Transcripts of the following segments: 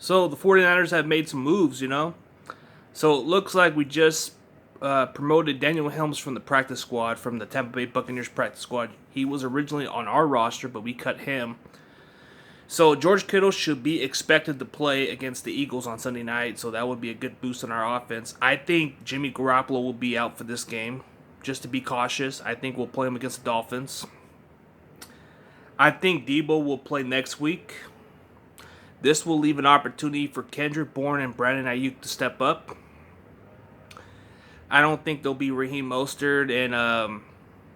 So the 49ers have made some moves, So it looks like we just promoted Daniel Helms from the practice squad, from the Tampa Bay Buccaneers practice squad. He was originally on our roster, but we cut him. So George Kittle should be expected to play against the Eagles on Sunday night, so that would be a good boost on our offense. I think Jimmy Garoppolo will be out for this game, just to be cautious. I think we'll play him against the Dolphins. I think Debo will play next week. This will leave an opportunity for Kendrick Bourne and Brandon Ayuk to step up. I don't think there'll be Raheem Mostert and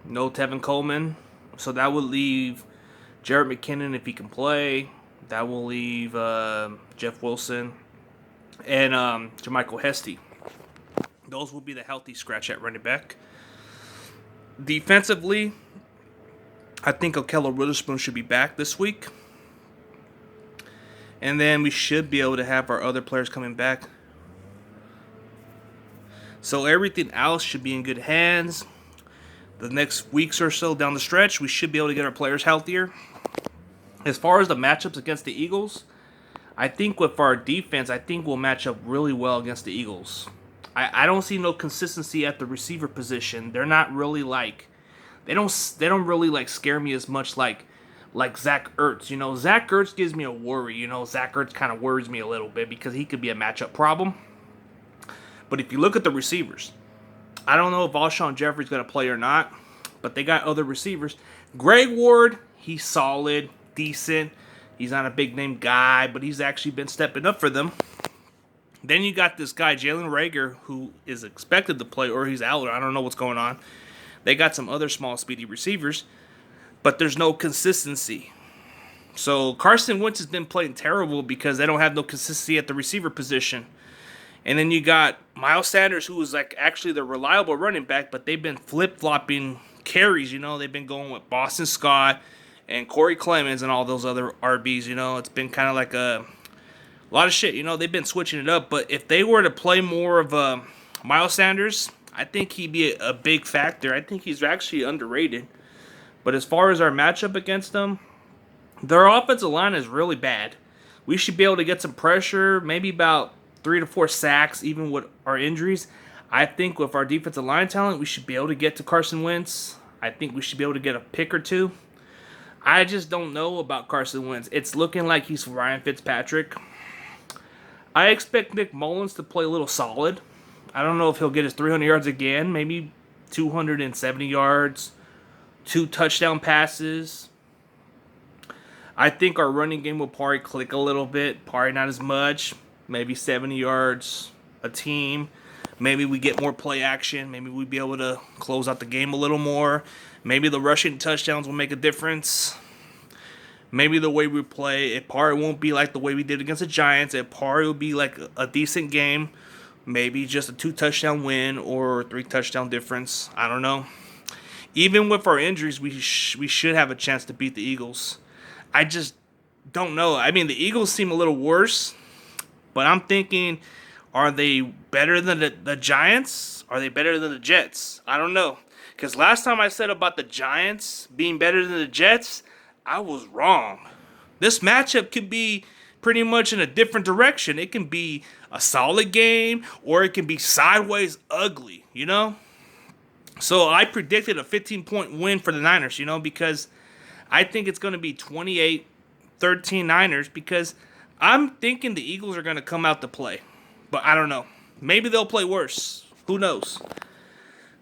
no Tevin Coleman. So that would leave Jarrett McKinnon if he can play. That will leave Jeff Wilson and Jermichael Hesty. Those will be the healthy scratch at running back. Defensively, I think Okello Witherspoon should be back this week. And then we should be able to have our other players coming back. So everything else should be in good hands. The next weeks or so down the stretch, we should be able to get our players healthier. As far as the matchups against the Eagles, I think with our defense, I think we'll match up really well against the Eagles. I don't see no consistency at the receiver position. They're not really they don't really scare me as much like Zach Ertz. Zach Ertz gives me a worry. Zach Ertz kind of worries me a little bit because he could be a matchup problem. But if you look at the receivers, I don't know if Alshon Jeffrey's going to play or not, but they got other receivers. Greg Ward, he's solid, decent. He's not a big name guy, but he's actually been stepping up for them. Then you got this guy, Jalen Reagor, who is expected to play, or he's out. I don't know what's going on. They got some other small, speedy receivers, but there's no consistency. So Carson Wentz has been playing terrible because they don't have no consistency at the receiver position. And then you got Miles Sanders, who is actually the reliable running back, but they've been flip-flopping carries. They've been going with Boston Scott and Corey Clemens and all those other RBs. It's been kind of like a lot of shit. They've been switching it up. But if they were to play more of Miles Sanders, I think he'd be a big factor. I think he's actually underrated. But as far as our matchup against them, their offensive line is really bad. We should be able to get some pressure, maybe about 3 to 4 sacks, even with our injuries. I think with our defensive line talent, we should be able to get to Carson Wentz. I think we should be able to get a pick or two. I just don't know about Carson Wentz. It's looking like he's Ryan Fitzpatrick. I expect Nick Mullins to play a little solid. I don't know if he'll get his 300 yards again, maybe 270 yards, 2 touchdown passes. I think our running game will probably click a little bit, probably not as much. Maybe 70 yards a team. Maybe we get more play action. Maybe we'll be able to close out the game a little more. Maybe the rushing touchdowns will make a difference. Maybe the way we play, it probably won't be like the way we did against the Giants. It probably will be like a decent game. Maybe just a 2-touchdown win or 3-touchdown difference. I don't know. Even with our injuries, we should have a chance to beat the Eagles. I just don't know. I mean, the Eagles seem a little worse. But I'm thinking, are they better than the Giants? Are they better than the Jets? I don't know. Because last time I said about the Giants being better than the Jets, I was wrong. This matchup could be pretty much in a different direction. It can be a solid game, or it can be sideways ugly, So I predicted a 15-point win for the Niners, because I think it's going to be 28-13 Niners, because I'm thinking the Eagles are going to come out to play. But I don't know. Maybe they'll play worse. Who knows?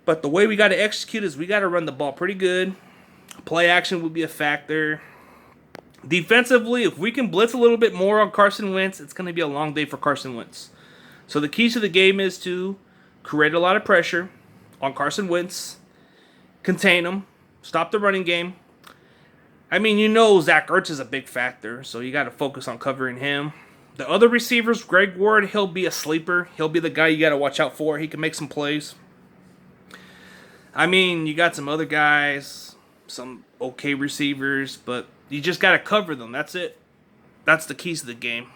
But the way we got to execute is we got to run the ball pretty good. Play action will be a factor. Defensively, if we can blitz a little bit more on Carson Wentz, it's going to be a long day for Carson Wentz. So the keys to the game is to create a lot of pressure on Carson Wentz, contain him, stop the running game. I mean, Zach Ertz is a big factor, so you got to focus on covering him. The other receivers, Greg Ward, he'll be a sleeper. He'll be the guy you got to watch out for. He can make some plays. I mean, you got some other guys, some okay receivers, but you just got to cover them. That's it. That's the keys to the game.